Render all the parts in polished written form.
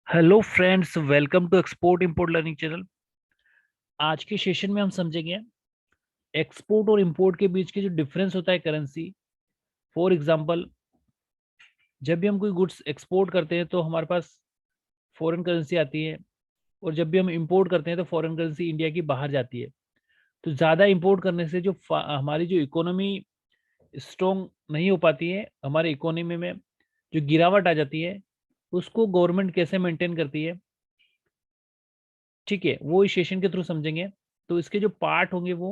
Hello friends, welcome to export import learning channel. आज के session में हम समझेंगे एक्सपोर्ट और इंपोर्ट के बीच के जो डिफरेंस होता है करेंसी। फॉर एग्जांपल, जब भी हम कोई गुड्स एक्सपोर्ट करते हैं तो हमारे पास फॉरेन करेंसी आती है, और जब भी हम इंपोर्ट करते हैं तो फॉरेन करेंसी इंडिया की बाहर जाती है। तो ज़्यादा इंपोर्ट करने से जो हमारी जो इकोनॉमी स्ट्रॉन्ग नहीं हो पाती है, हमारे इकोनॉमी में जो गिरावट आ जाती है, उसको गवर्नमेंट कैसे मेंटेन करती है, ठीक है, वो इस सेशन के थ्रू समझेंगे। तो इसके जो पार्ट होंगे वो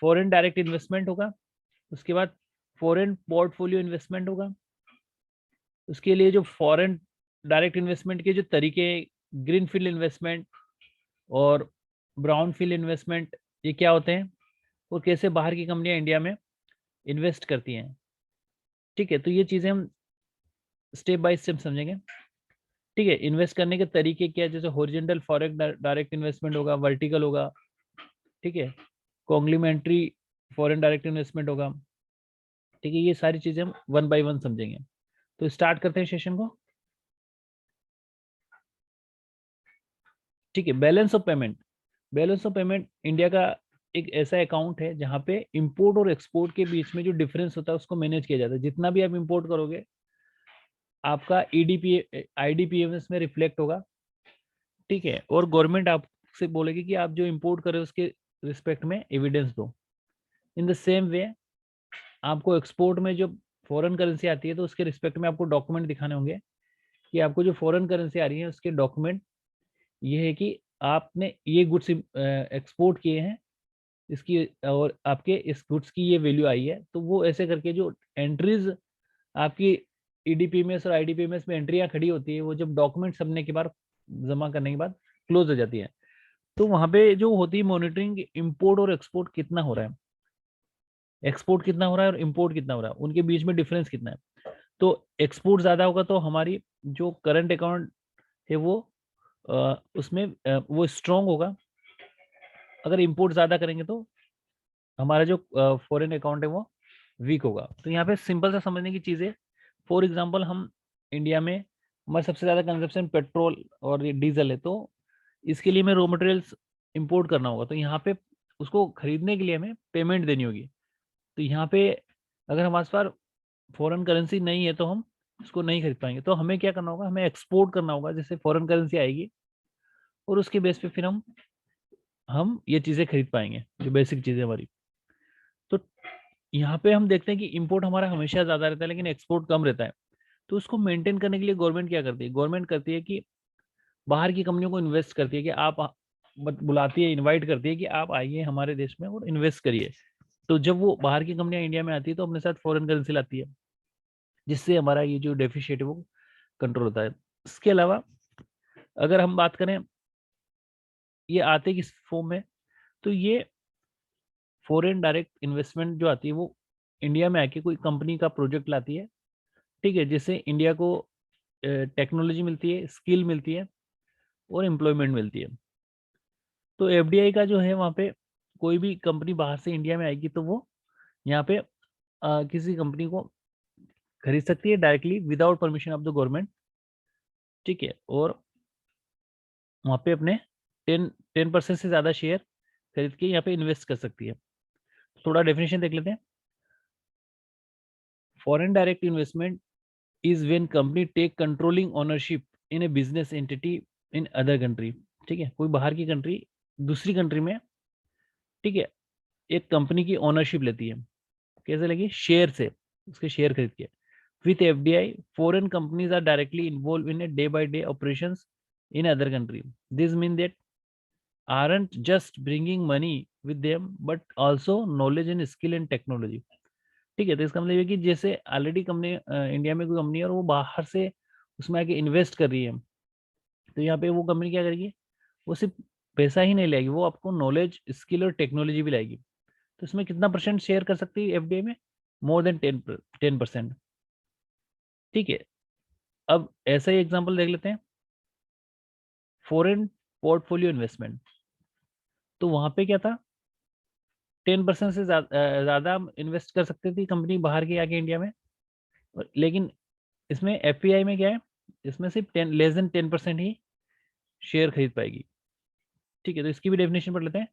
फॉरेन डायरेक्ट इन्वेस्टमेंट होगा, उसके बाद फॉरेन पोर्टफोलियो इन्वेस्टमेंट होगा, उसके लिए जो फॉरेन डायरेक्ट इन्वेस्टमेंट के जो तरीके, ग्रीन फील्ड इन्वेस्टमेंट और ब्राउन फील्ड इन्वेस्टमेंट, ये क्या होते हैं और कैसे बाहर की कंपनियां इंडिया में इन्वेस्ट करती हैं। ठीक है, तो ये चीज़ें हम स्टेप बाय स्टेप समझेंगे। ठीक है, इन्वेस्ट करने के तरीके क्या है, जैसे हॉरिजॉन्टल फॉरेन डायरेक्ट इन्वेस्टमेंट होगा, वर्टिकल होगा, ठीक है, कॉम्प्लीमेंट्री फॉरेन डायरेक्ट इन्वेस्टमेंट होगा। ठीक है, ये सारी चीज़ें हम वन बाय वन समझेंगे। तो स्टार्ट करते हैं सेशन को। ठीक है, balance of payment. Balance of payment India का एक ऐसा अकाउंट है जहाँ पे इंपोर्ट और एक्सपोर्ट के बीच में जो डिफरेंस होता है उसको मैनेज किया जाता है। जितना भी आप इंपोर्ट करोगे आपका ईडीपी आईडीपीएमएस में रिफ्लेक्ट होगा। ठीक है, और गवर्नमेंट आपसे बोलेगी कि आप जो इंपोर्ट कर रहे हो उसके रिस्पेक्ट में एविडेंस दो। इन द सेम वे आपको एक्सपोर्ट में जो फॉरेन करेंसी आती है तो उसके रिस्पेक्ट में आपको डॉक्यूमेंट दिखाने होंगे कि आपको जो फॉरेन करेंसी आ रही है उसके डॉक्यूमेंट ये है कि आपने ये गुड्स एक्सपोर्ट किए हैं, इसकी और आपके इस गुड्स की ये वैल्यू आई है। तो वो ऐसे करके जो एंट्रीज आपकी ईडीपीएमएस और आईडीपीएमएस में एंट्रियां खड़ी होती है, वो जब डॉक्यूमेंट सबने के बाद जमा करने के बाद क्लोज हो जाती है। तो वहां पे जो होती है मॉनिटरिंग, इंपोर्ट और एक्सपोर्ट कितना हो रहा है, एक्सपोर्ट कितना हो रहा है और इंपोर्ट कितना हो रहा है, उनके बीच में डिफरेंस कितना है। तो एक्सपोर्ट ज्यादा होगा तो हमारी जो करंट अकाउंट है वो उसमें वो स्ट्रांग होगा। अगर इंपोर्ट ज्यादा करेंगे तो हमारा जो फॉरेन अकाउंट है वो वीक होगा। तो यहाँ पे सिंपल सा समझने की चीज़ है। फॉर एग्जांपल, हम इंडिया में हमारा सबसे ज़्यादा कंजप्शन पेट्रोल और ये डीजल है, तो इसके लिए हमें रॉ मटेरियल्स इंपोर्ट करना होगा। तो यहाँ पे उसको खरीदने के लिए हमें पेमेंट देनी होगी। तो यहाँ पे अगर हमारे पास फॉरेन करेंसी नहीं है तो हम उसको नहीं खरीद पाएंगे। तो हमें क्या करना होगा, हमें एक्सपोर्ट करना होगा, जैसे फॉरेन करेंसी आएगी और उसके बेस पे फिर हम ये चीज़ें खरीद पाएंगे, जो बेसिक चीज़ें हमारी। तो यहाँ पे हम देखते हैं कि इंपोर्ट हमारा हमेशा ज़्यादा रहता है लेकिन एक्सपोर्ट कम रहता है। तो उसको मेंटेन करने के लिए गवर्नमेंट क्या करती है, गवर्नमेंट करती है कि बाहर की कंपनियों को इन्वेस्ट करती है कि आप बुलाती है, इनवाइट करती है कि आप आइए हमारे देश में और इन्वेस्ट करिए। तो जब वो बाहर की कंपनियां इंडिया में आती है तो अपने साथ फॉरेन करेंसी लाती है, जिससे हमारा ये जो डेफिशिएट है वो कंट्रोल होता है। इसके अलावा अगर हम बात करें ये आते किस फॉर्म में, तो ये फॉरेन डायरेक्ट इन्वेस्टमेंट जो आती है वो इंडिया में आके कोई कंपनी का प्रोजेक्ट लाती है। ठीक है, जिससे इंडिया को टेक्नोलॉजी मिलती है, स्किल मिलती है और एम्प्लॉयमेंट मिलती है। तो एफडीआई का जो है वहाँ पे कोई भी कंपनी बाहर से इंडिया में आएगी तो वो यहाँ पे किसी कंपनी को खरीद सकती है directly without permission of the government. ठीक है, और वहाँ पे अपने 10% से ज़्यादा शेयर खरीद के यहाँ पे इन्वेस्ट कर सकती है। थोड़ा डेफिनेशन देख लेते हैं। Foreign direct investment is when company take controlling ownership in a business entity in other country. ठीक है, कोई बाहर की कंट्री दूसरी कंट्री में, ठीक है, एक कंपनी की ओनरशिप लेती है। कैसे लगी, शेयर से, उसके शेयर खरीद के। With FDI foreign companies are directly involved in a day by day operations in other country. This mean that aren't just bringing money with them but also knowledge and skill and technology। ठीक है, तो इसका मतलब ये कि जैसे already company India में कोई कंपनी है और वो बाहर से उसमें आके इन्वेस्ट कर रही है, तो यहाँ पे वो कंपनी क्या करेगी, वो सिर्फ पैसा ही नहीं लाएगी, वो आपको नॉलेज, स्किल और टेक्नोलॉजी भी लाएगी। तो इसमें कितना परसेंट शेयर कर सकती है एफडीआई में, मोर देन 10%। ठीक है, अब ऐसा ही एग्जांपल देख लेते हैं, फॉरेन पोर्टफोलियो इन्वेस्टमेंट। तो वहां पे क्या था, 10% से ज्यादा इन्वेस्ट कर सकती थी कंपनी बाहर की आके इंडिया में। लेकिन इसमें एफपीआई में क्या है, इसमें सिर्फ लेस देन 10% ही शेयर खरीद पाएगी। ठीक है, तो इसकी भी डेफिनेशन पढ़ लेते हैं।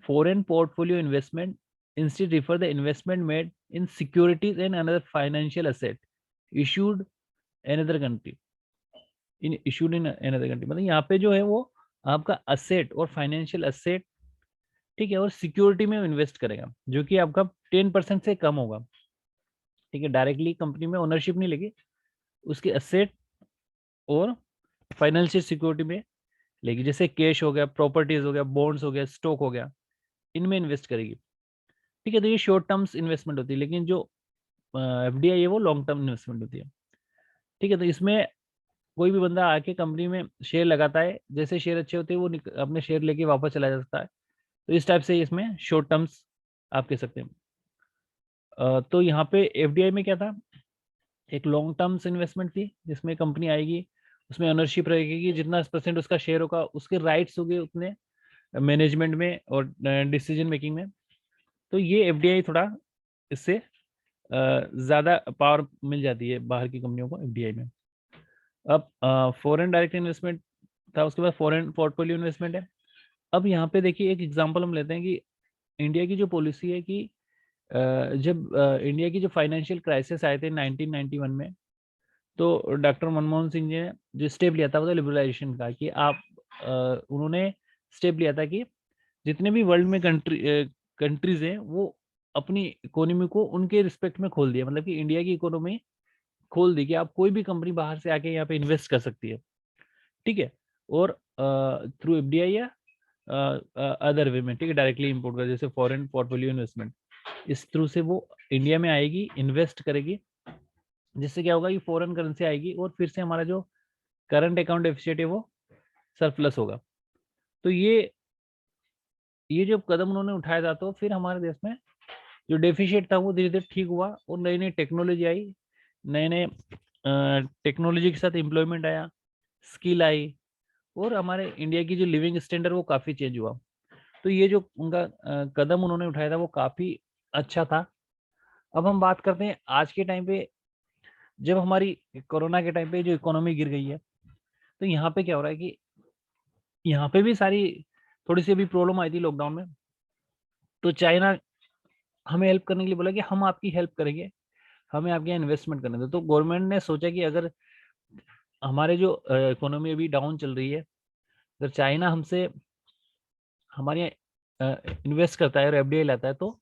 Foreign portfolio investment instead refer the investment made in securities and another financial asset issued another country in issued in another country. मतलब यहाँ पे जो है वो आपका असेट और फाइनेंशियल असेट, ठीक है, और सिक्योरिटी में इन्वेस्ट करेगा जो कि आपका 10% से कम होगा। ठीक है, डायरेक्टली कंपनी में ओनरशिप नहीं लेगी, उसके असेट और फाइनेंशियल सिक्योरिटी में लेगी, जैसे कैश हो गया, प्रॉपर्टीज हो गया, बॉन्ड्स हो गया, स्टॉक हो गया, इनमें इन्वेस्ट करेगी। ठीक है, तो ये शॉर्ट टर्म्स इन्वेस्टमेंट होती है, लेकिन जो एफडीआई है वो लॉन्ग टर्म इन्वेस्टमेंट होती है। ठीक है, तो इसमें कोई भी बंदा आके कंपनी में शेयर लगाता है, जैसे शेयर अच्छे होते हैं वो अपने शेयर लेके वापस चला जाता है। तो इस टाइप से इसमें शॉर्ट टर्म्स आप कह सकते हैं। तो यहाँ पे एफडीआई में क्या था, एक लॉन्ग टर्म्स इन्वेस्टमेंट थी जिसमें कंपनी आएगी, उसमें ओनरशिप रहेगी, जितना % उसका शेयर होगा उसके राइट्स होंगे उतने मैनेजमेंट में और डिसीजन मेकिंग में। तो ये एफडीआई थोड़ा इससे ज़्यादा पावर मिल जाती है बाहर की कंपनियों को एफडीआई में। अब फॉरेन डायरेक्ट इन्वेस्टमेंट था, उसके बाद फॉरेन पोर्टफोलियो इन्वेस्टमेंट है। अब यहाँ पे देखिए एक एग्जांपल हम लेते हैं कि इंडिया की जो पॉलिसी है कि जब इंडिया की जो फाइनेंशियल क्राइसिस आए थे 1991 में, तो डॉक्टर मनमोहन सिंह जी ने जो स्टेप लिया था वो था लिबरलाइजेशन का, कि आप उन्होंने स्टेप लिया था कि जितने भी वर्ल्ड में कंट्रीज हैं वो अपनी इकोनॉमी को उनके रिस्पेक्ट में खोल दिया, मतलब कि इंडिया की इकोनॉमी खोल दी कि आप कोई भी कंपनी बाहर से आके यहाँ पे इन्वेस्ट कर सकती है। ठीक है, और थ्रू एफडीआई या अदर वे में, ठीक है, डायरेक्टली इंपोर्ट कर, जैसे फॉरेन पोर्टफोलियो इन्वेस्टमेंट, इस थ्रू से वो इंडिया में आएगी, इन्वेस्ट करेगी, जिससे क्या होगा कि फॉरेन करेंसी आएगी और फिर से हमारा जो करंट अकाउंट डेफिसिट है वो सरप्लस होगा। तो ये जो कदम उन्होंने उठाया था, तो फिर हमारे देश में जो डेफिशिट था वो धीरे धीरे ठीक हुआ और नई नई टेक्नोलॉजी आई, नए नए टेक्नोलॉजी के साथ एम्प्लॉयमेंट आया, स्किल आई, और हमारे इंडिया की जो लिविंग स्टैंडर्ड वो काफ़ी चेंज हुआ। तो ये जो उनका कदम उन्होंने उठाया था वो काफ़ी अच्छा था। अब हम बात करते हैं आज के टाइम पे, जब हमारी कोरोना के टाइम पे जो इकोनॉमी गिर गई है, तो यहाँ पे क्या हो रहा है कि यहाँ पे भी सारी थोड़ी सी अभी प्रॉब्लम आई थी लॉकडाउन में, तो चाइना हमें हेल्प करने के लिए बोला कि हम आपकी हेल्प करेंगे, हमें आपके यहाँ इन्वेस्टमेंट करने दो। तो गवर्नमेंट ने सोचा कि अगर हमारे जो इकोनॉमी अभी डाउन चल रही है, अगर चाइना हमसे हमारे यहाँ इन्वेस्ट करता है और एफडीआई लाता है, तो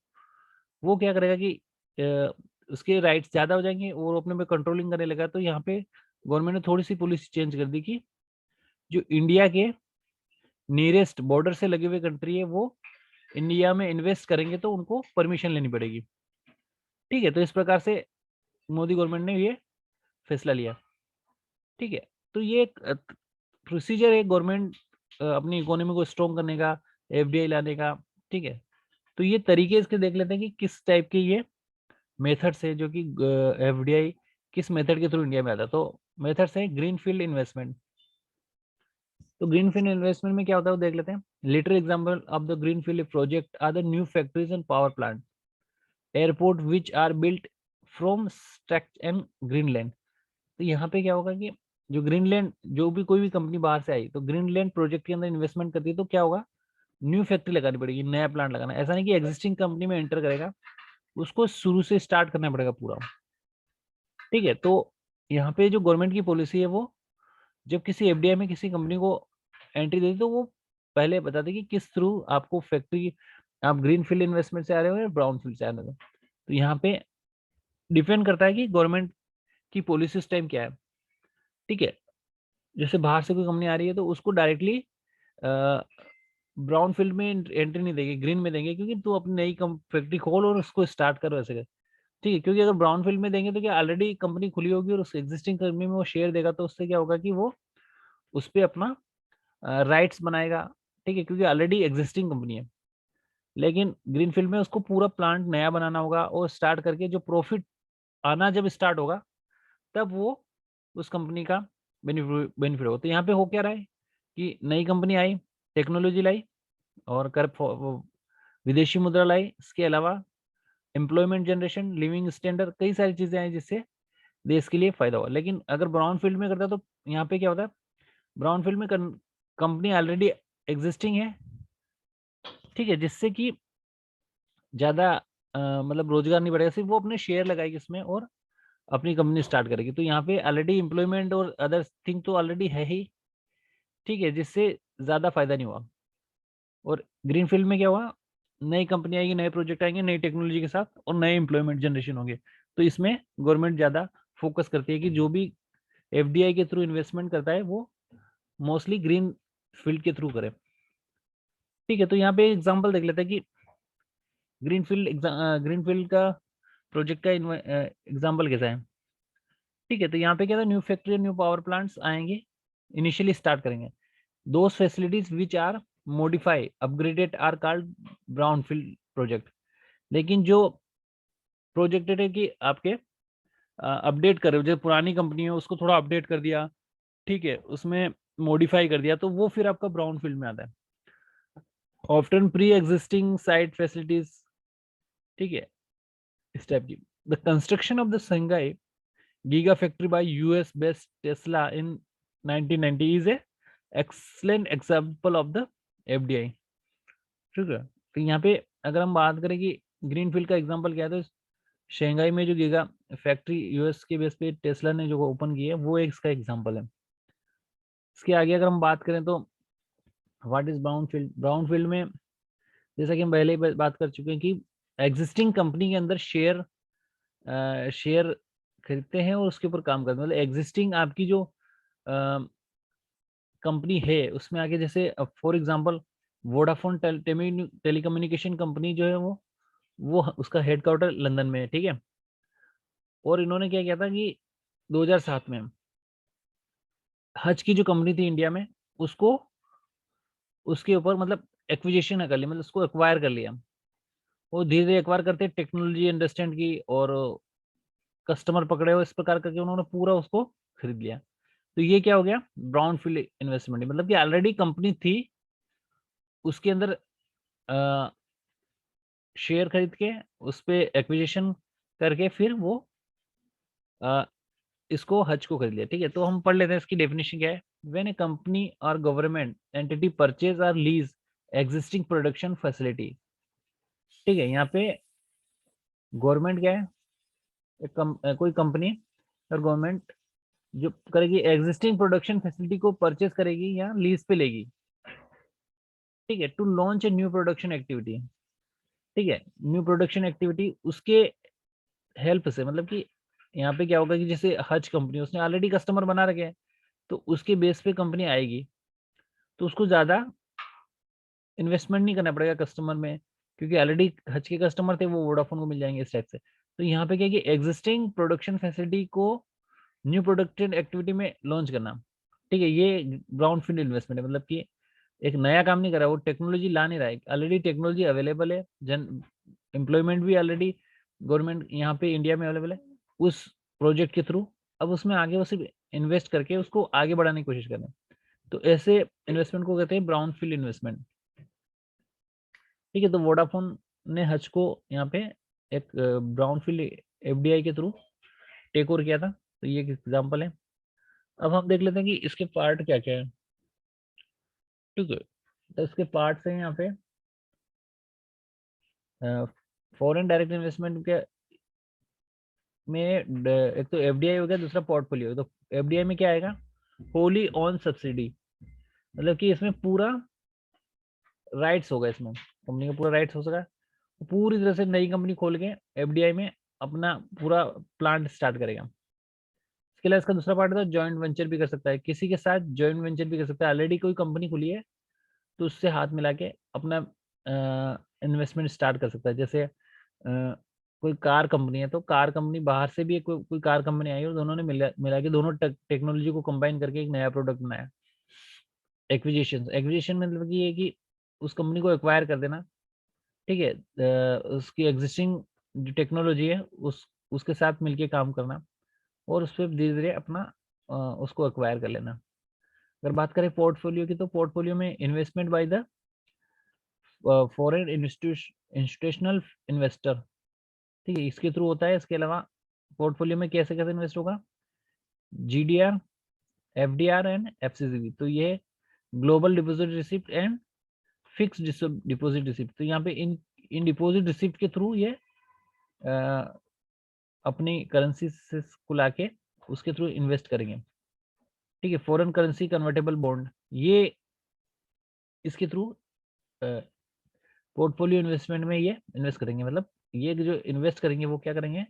वो क्या करेगा कि उसके राइट्स ज़्यादा हो जाएंगे और अपने पे कंट्रोलिंग करने लगा। तो यहाँ पे गवर्नमेंट ने थोड़ी सी पॉलिसी चेंज कर दी कि जो इंडिया के नियरेस्ट बॉर्डर से लगे हुए कंट्री है वो इंडिया में इन्वेस्ट करेंगे तो उनको परमिशन लेनी पड़ेगी। ठीक है, तो इस प्रकार से मोदी गवर्नमेंट ने ये फैसला लिया। ठीक है, तो ये एक प्रोसीजर है गवर्नमेंट अपनी इकोनॉमी को स्ट्रॉन्ग करने का, एफडीआई लाने का। ठीक है, तो ये तरीके इसके देख लेते हैं कि किस टाइप के ये मेथड्स है जो कि एफडीआई किस मेथड के थ्रू इंडिया में आता है। तो मेथड्स है ग्रीनफील्ड इन्वेस्टमेंट। तो ग्रीनफील्ड इन्वेस्टमेंट में क्या होता है वो देख लेते हैं। Literal example of the greenfield project are the new factories and power plant, airport which are built from स्ट्रक्ट एंड ग्रीनलैंड। तो यहाँ पे क्या होगा कि जो ग्रीनलैंड, जो भी कोई भी कंपनी बाहर से आई तो ग्रीनलैंड प्रोजेक्ट के अंदर इन्वेस्टमेंट करती है, तो क्या होगा, न्यू फैक्ट्री लगानी पड़ेगी, नया प्लांट लगाना। ऐसा नहीं कि एग्जिस्टिंग कंपनी में एंटर करेगा, उसको शुरू से स्टार्ट करना पड़ेगा पूरा। ठीक है, तो यहाँ पे जो गवर्नमेंट की पॉलिसी है वो जब किसी एफडीआई में किसी कंपनी को एंट्री देती, तो वो पहले बताते कि किस थ्रू आपको फैक्ट्री, आप ग्रीन फील्ड इन्वेस्टमेंट से आ रहे हो या ब्राउन फील्ड से आ रहे हो। तो यहाँ पे डिपेंड करता है कि गवर्नमेंट की पॉलिसी उस टाइम क्या है। ठीक है, जैसे बाहर से कोई कंपनी आ रही है तो उसको डायरेक्टली ब्राउन फील्ड में एंट्री नहीं देंगे, ग्रीन में देंगे, क्योंकि तू अपनी नई फैक्ट्री खोल और उसको स्टार्ट करो ऐसे कर। ठीक है, क्योंकि अगर ब्राउन फील्ड में देंगे तो क्या ऑलरेडी कंपनी खुली होगी और उस एग्जिस्टिंग कंपनी में वो शेयर देगा, तो उससे क्या होगा कि वो उस पर अपना राइट्स बनाएगा। ठीक है, क्योंकि ऑलरेडी एग्जिस्टिंग कंपनी है। लेकिन ग्रीन फील्ड में उसको पूरा प्लांट नया बनाना होगा और स्टार्ट करके जो प्रॉफिट आना जब स्टार्ट होगा तब वो उस कंपनी का बेनिफिट होगा। तो यहाँ पे हो क्या रहा है कि नई कंपनी आई, टेक्नोलॉजी लाई और कर विदेशी मुद्रा लाई, इसके अलावा एम्प्लॉयमेंट जनरेशन, लिविंग स्टैंडर्ड, कई सारी चीजें आई जिससे देश के लिए फायदा होगा। लेकिन अगर ब्राउन फील्ड में करता है तो यहाँ पे क्या होता है, ब्राउन फील्ड में कंपनी ऑलरेडी एग्जिस्टिंग है, ठीक है, जिससे कि ज़्यादा मतलब रोजगार नहीं बढ़ेगा, सिर्फ वो अपने शेयर लगाएगी इसमें और अपनी कंपनी स्टार्ट करेगी। तो यहाँ पे ऑलरेडी एम्प्लॉयमेंट और अदर थिंग तो ऑलरेडी है ही, ठीक है, जिससे ज़्यादा फायदा नहीं हुआ। और ग्रीन फील्ड में क्या हुआ, नई कंपनी आएगी, नए प्रोजेक्ट आएंगे नई टेक्नोलॉजी के साथ और नए एम्प्लॉयमेंट जनरेशन होंगे। तो इसमें गवर्नमेंट ज़्यादा फोकस करती है कि जो भी एफडीआई के थ्रू इन्वेस्टमेंट करता है वो मोस्टली ग्रीन फील्ड के थ्रू करे। ठीक है, तो यहाँ पे एग्जांपल देख लेते हैं कि ग्रीन फील्ड का प्रोजेक्ट का एग्जांपल कैसा है। ठीक है, तो यहाँ पे क्या था, new factory new power plants आएंगे, इनिशियली स्टार्ट करेंगे। Those facilities which are modify upgraded are called brown field project. लेकिन जो प्रोजेक्टेड है कि आपके अपडेट कर रहे हो, जो पुरानी कंपनी है उसको थोड़ा अपडेट कर दिया, ठीक है, उसमें मॉडिफाई कर दिया, तो वो फिर आपका ब्राउन फील्ड में आता है। Often pre existing site facilities, ठीक है, इस टाइप की। The construction of the Sangai giga factory bye US based Tesla in 1990 is a excellent example of the FDI. ठीक है, तो यहाँ पे अगर हम बात करें कि ग्रीन फील्ड का एग्जाम्पल क्या है, तो शंघाई में जो गीगा फैक्ट्री यूएस के बेस पे टेस्ला ने जो ओपन की है वो एक इसका एग्जाम्पल है। इसके आगे अगर हम बात करें तो what is brown field. Brown field में जैसा कि हम पहले ही बात कर चुके हैं कि एग्जिस्टिंग कंपनी के अंदर शेयर खरीदते हैं और उसके ऊपर काम करते हैं। मतलब एग्जिस्टिंग आपकी जो कंपनी है उसमें आगे, जैसे for example Vodafone telecommunication company जो है वो उसका हेडक्वार्टर लंदन में है, ठीक है। और इन्होंने क्या किया था कि 2007 में हज की जो कंपनी थी इंडिया में, उसको उसके ऊपर मतलब एक्विजिशन कर लिया, मतलब उसको एक्वायर कर लिया। वो धीरे धीरे एक्वायर करते टेक्नोलॉजी अंडरस्टैंड की और कस्टमर पकड़े हो, इस प्रकार करके उन्होंने पूरा उसको खरीद लिया। तो ये क्या हो गया, ब्राउन फील्ड इन्वेस्टमेंट, मतलब कि ऑलरेडी कंपनी थी, उसके अंदर शेयर खरीद के उस पे एक्विजिशन करके फिर वो अ, इसको हज को खरीद लिया। ठीक है, तो हम पढ़ लेते हैं इसकी डेफिनेशन क्या है। व्हेन ए कंपनी और गवर्नमेंट एंटिटी परचेज और लीज एग्जिस्टिंग प्रोडक्शन फैसिलिटी। ठीक है, यहाँ पे गवर्नमेंट क्या है, कोई कंपनी और गवर्नमेंट जो करेगी एग्जिस्टिंग प्रोडक्शन फैसिलिटी को परचेज करेगी या लीज पे लेगी, ठीक है, to launch a new production activity. ठीक है, न्यू प्रोडक्शन एक्टिविटी उसके हेल्प से, मतलब कि यहाँ पे क्या होगा कि जैसे हज कंपनी उसने ऑलरेडी कस्टमर बना रखे हैं, तो उसके बेस पे कंपनी आएगी, तो उसको ज़्यादा इन्वेस्टमेंट नहीं करना पड़ेगा कस्टमर में, क्योंकि ऑलरेडी हज के कस्टमर थे, वो वोडाफोन को मिल जाएंगे इस टाइप से। तो यहाँ पे क्या है कि एग्जिस्टिंग प्रोडक्शन फैसिलिटी को न्यू प्रोडक्शन एक्टिविटी में लॉन्च करना। ठीक है, ये ब्राउन फील्ड इन्वेस्टमेंट है, मतलब कि एक नया काम नहीं कर रहा, वो टेक्नोलॉजी ला नहीं रहा है, ऑलरेडी टेक्नोलॉजी अवेलेबल है, जन एम्प्लॉयमेंट भी ऑलरेडी गवर्नमेंट यहाँ पे इंडिया में अवेलेबल है उस प्रोजेक्ट के थ्रू। अब उसमें आगे वो सिर्फ इन्वेस्ट करके उसको आगे बढ़ाने की कोशिश कर रहे हैं। तो ऐसे इन्वेस्टमेंट को कहते हैं ब्राउन फील्ड इन्वेस्टमेंट। ठीक है, तो वोडाफोन ने हज को यहाँ पे एक ब्राउन फील्ड एफडीआई के थ्रू टेक ओवर किया था, तो ये एक एग्जाम्पल है। अब हम देख लेते हैं कि इसके पार्ट क्या क्या है। ठीक है, तो इसके पार्ट्स हैं यहाँ पे, फॉरेन डायरेक्ट इन्वेस्टमेंट के में एक तो एफडीआई हो गया, दूसरा पोर्टफोलियो। तो एफडीआई में क्या आएगा, होली ऑन सब्सिडी, मतलब कि इसमें पूरा राइट्स होगा, इसमें कंपनी का पूरा राइट्स हो सका, पूरी तरह से नई कंपनी खोल के एफडीआई में अपना पूरा प्लांट स्टार्ट करेगा। इसके अलावा इसका दूसरा पार्ट था जॉइंट वेंचर भी कर सकता है, किसी के साथ जॉइंट वेंचर भी कर सकता है। ऑलरेडी कोई कंपनी खुली है तो उससे हाथ मिला के अपना इन्वेस्टमेंट स्टार्ट कर सकता है। जैसे कोई कार कंपनी है, तो कार कंपनी बाहर से भी कोई कार कंपनी आई और दोनों ने मिला मिला के दोनों टेक्नोलॉजी को कंबाइन करके एक नया प्रोडक्ट बनाया। एक्विजिशन एक्विजिशन मतलब कि ये कि उस कंपनी को एक्वायर कर देना, ठीक है, उसकी एग्जिस्टिंग जो टेक्नोलॉजी है उसके साथ मिलके काम करना और उस पर धीरे धीरे अपना उसको एक्वायर कर लेना। अगर बात करें पोर्टफोलियो की, तो पोर्टफोलियो में investment by the foreign institutional investor, ठीक है, इसके थ्रू होता है। इसके अलावा पोर्टफोलियो में कैसे कैसे इन्वेस्ट होगा, GDR, FDR एंड FCCB। तो ये global deposit receipt and fix deposit receipt. तो यहाँ पे इन डिपॉजिट रिसिप्ट के थ्रू ये अपनी करेंसी से को लाके उसके थ्रू इन्वेस्ट करेंगे, ठीक है। फॉरेन करेंसी कन्वर्टेबल बॉन्ड, ये इसके थ्रू पोर्टफोलियो इन्वेस्टमेंट में ये इन्वेस्ट करेंगे, मतलब ये जो इन्वेस्ट करेंगे वो क्या करेंगे,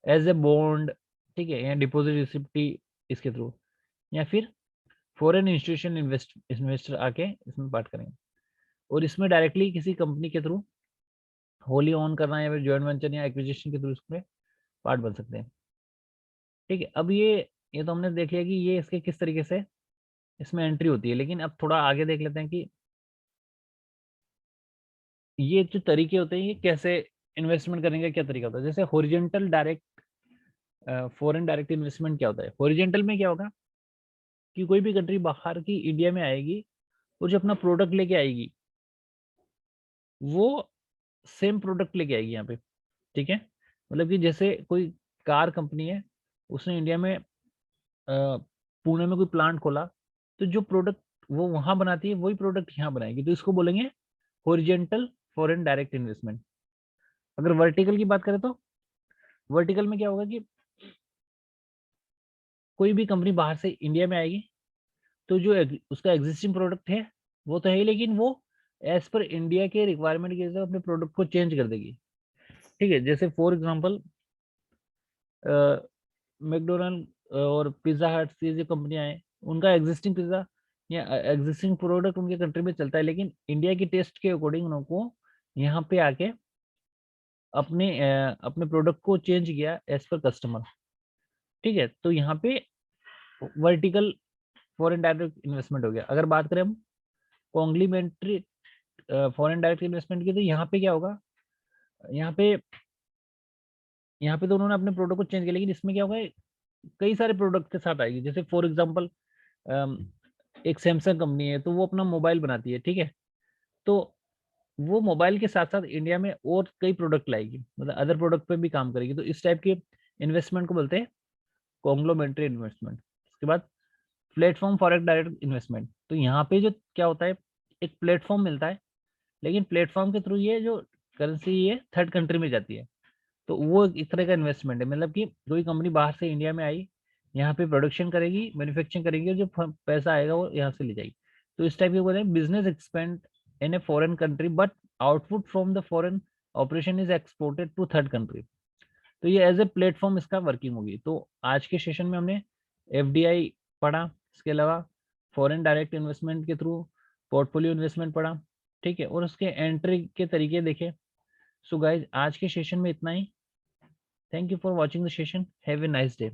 एज ए बॉन्ड, ठीक है, या डिपॉजिट रिसिप्ट इसके थ्रू, या फिर फॉरेन इंस्टीट्यूशन इन्वेस्टर आके इसमें पार्ट करेंगे। और इसमें डायरेक्टली किसी कंपनी के थ्रू होली ऑन करना या फिर जॉइंट वेंचर या एक्विजिशन के थ्रू इसमें पार्ट बन सकते हैं, ठीक है। अब ये तो हमने देख लिया कि ये इसके किस तरीके से इसमें एंट्री होती है, लेकिन अब थोड़ा आगे देख लेते हैं कि ये जो तरीके होते हैं ये कैसे इन्वेस्टमेंट करने का क्या तरीका होता है। जैसे horizontal direct foreign direct investment क्या होता है। हॉरिजॉन्टल में क्या होगा कि कोई भी कंट्री बाहर की इंडिया में आएगी और जो अपना प्रोडक्ट लेके आएगी वो सेम प्रोडक्ट लेके आएगी यहाँ पे, ठीक है। मतलब कि जैसे कोई कार कंपनी है, उसने इंडिया में पुणे में कोई प्लांट खोला, तो जो प्रोडक्ट वो वहां बनाती है वही प्रोडक्ट यहाँ बनाएगी, तो इसको बोलेंगे हॉरिजॉन्टल फॉरेन डायरेक्ट इन्वेस्टमेंट। अगर वर्टिकल की बात करें तो वर्टिकल में क्या होगा कि कोई भी कंपनी बाहर से इंडिया में आएगी, तो जो उसका एग्जिस्टिंग प्रोडक्ट है वो तो है ही, लेकिन वो एज पर इंडिया के रिक्वायरमेंट के हिसाब अपने प्रोडक्ट को चेंज कर देगी, ठीक है। जैसे फॉर एग्जांपल मैकडोनल्ड और पिज्जा हट, ये जो कंपनियां हैं, उनका एग्जिस्टिंग पिज्जा या एग्जिस्टिंग प्रोडक्ट उनके कंट्री में चलता है, लेकिन इंडिया की टेस्ट के अकॉर्डिंग उनको यहाँ पे आके अपने प्रोडक्ट को चेंज किया एज पर कस्टमर, ठीक है। तो यहाँ पे वर्टिकल फॉरेन डायरेक्ट इन्वेस्टमेंट हो गया। अगर बात करें हम कॉम्प्लीमेंट्री फॉरेन डायरेक्ट इन्वेस्टमेंट की, तो यहाँ पे क्या होगा, यहाँ पे तो उन्होंने अपने प्रोडक्ट को चेंज किया, लेकिन इसमें क्या होगा, कई सारे प्रोडक्ट के साथ आएगी। जैसे फॉर एग्जांपल एक सैमसंग कंपनी है, तो वो अपना मोबाइल बनाती है, ठीक है। तो वो मोबाइल के साथ साथ इंडिया में और कई प्रोडक्ट लाएगी, मतलब अदर प्रोडक्ट पे भी काम करेगी। तो इस टाइप के इन्वेस्टमेंट को बोलते हैं कॉन्ग्लोमेरेटरी इन्वेस्टमेंट। उसके बाद प्लेटफॉर्म फॉर डायरेक्ट इन्वेस्टमेंट। तो यहाँ पे जो क्या होता है, एक प्लेटफॉर्म मिलता है, लेकिन प्लेटफॉर्म के थ्रू ये जो करेंसी ये थर्ड कंट्री में जाती है, तो वो एक तरह का इन्वेस्टमेंट है। मतलब कि कोई कंपनी बाहर से इंडिया में आई, यहाँ पे प्रोडक्शन करेगी, मैन्युफैक्चरिंग करेगी, और जो पैसा आएगा वो यहाँ से ले जाएगी। तो इस टाइप के बोलते हैं business expand in a foreign country but output from the foreign operation is exported to third country. तो ये एज ए प्लेटफॉर्म इसका वर्किंग होगी। तो आज के सेशन में हमने FDI पढ़ा, इसके अलावा फॉरेन डायरेक्ट इन्वेस्टमेंट के थ्रू पोर्टफोलियो इन्वेस्टमेंट पढ़ा, ठीक है, और उसके एंट्री के तरीके देखे। सो गाइज आज के सेशन में इतना ही। Thank you for watching the session. Have a nice day.